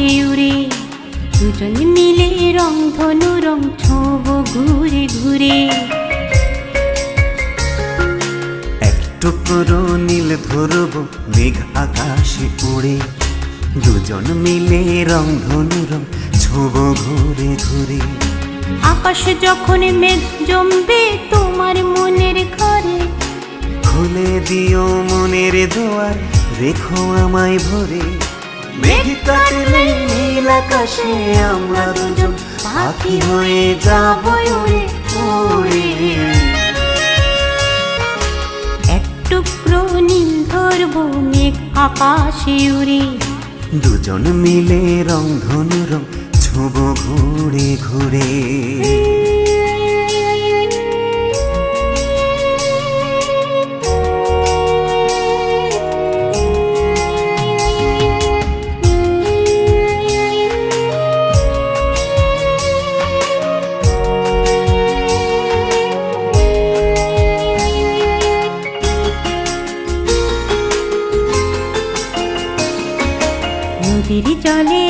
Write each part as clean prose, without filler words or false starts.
আকাশে উড়ে, দুজন মিলে রং ধনু রং ছোঁব ঘুরে ঘুরে। এক টুকরো নীল ধরব মেঘ আকাশে উড়ে, দুজন মিলে রং ধনু রং ছোঁব ঘুরে ঘুরে। আকাশে যখন মেঘ জমবে তোমার মনের ঘরে, খুলে দিও মনের দুয়ার, রেখো আমায় ভরে। মেঘ কাটলে নীল আকাশে আমরা দুজন পাখি হয়ে যাব উড়ে উড়ে। এক টুকরো নীল ধরব মেঘ আকাশে উড়ে, দুজন মিলে রং ধনু রং ছোঁব ঘুরে ঘুরে। নদীর জলে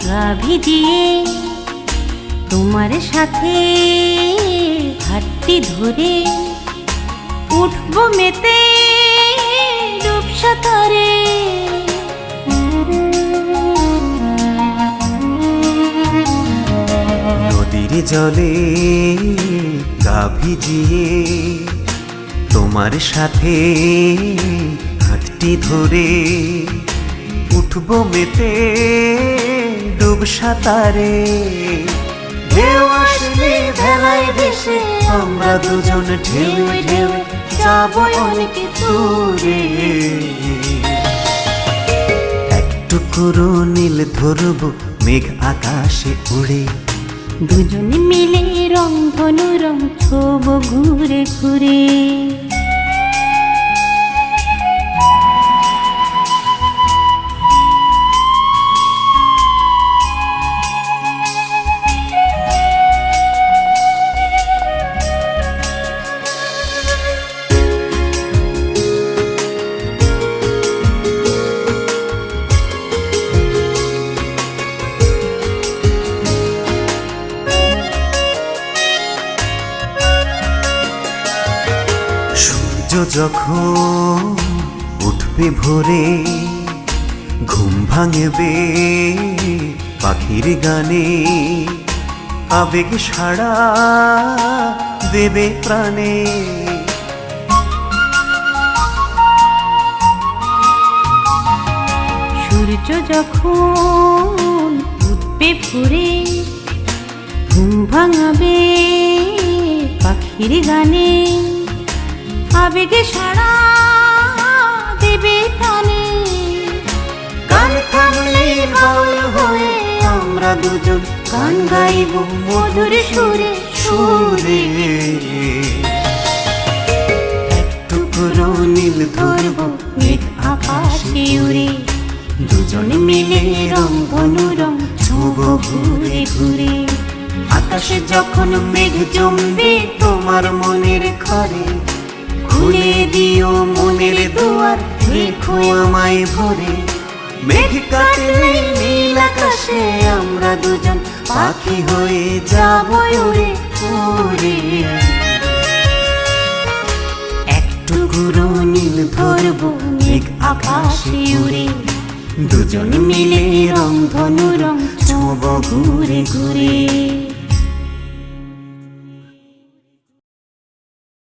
গা ভিজিয়ে তোমার সাথে হাতটি ধরে উঠবো মেতে রূপসাগরে। নদীর জলে গা ভিজিয়ে তোমার সাথে হাতটি ধরে উঠবো মেতে ডুব সাঁতারে। ঢেউ আসলে ভেলায় ভেসে আমরা দুজন ঢেউ ঢেউ যাবো অনেক দূরে। এক টুকরো নীল ধরব মেঘ আকাশে উড়ে, দুজন মিলে রং ধনু রং ছোঁব ঘুরে ঘুরে। যখন উঠবে ভোরে ঘুম ভাঙবে পাখির গানে, আবেগ সাড়া দেবে প্রাণে। সূর্য যখন উঠবে ভোরে ঘুম ভাঙাবে পাখির গানে, আবেগে সাড়া দেবে প্রাণে। গান থামলে বাউল হয়ে আমরা দুজন গান গাইব মধুর সুরে সুরে। এক টুকরো নীল ধরব মেঘ আকাশে উড়ে, দুজন মিলে রং ধনু রং ছোঁব ঘুরে ঘুরে। আকাশে যখন মেঘ জমবে তোমার মনের ঘরে, খুলে দিও মনের দুয়ার, রেখো আমায় ভরে। মেঘ কাটলে নীল আকাশে আমরা দুজন পাখি হয়ে যাব উড়ে উড়ে। এক টুকরো নীল ধরব মেঘ আকাশে উড়ে, দুজন মিলে রং ধনু রং ছোঁব ঘুরে ঘুরে।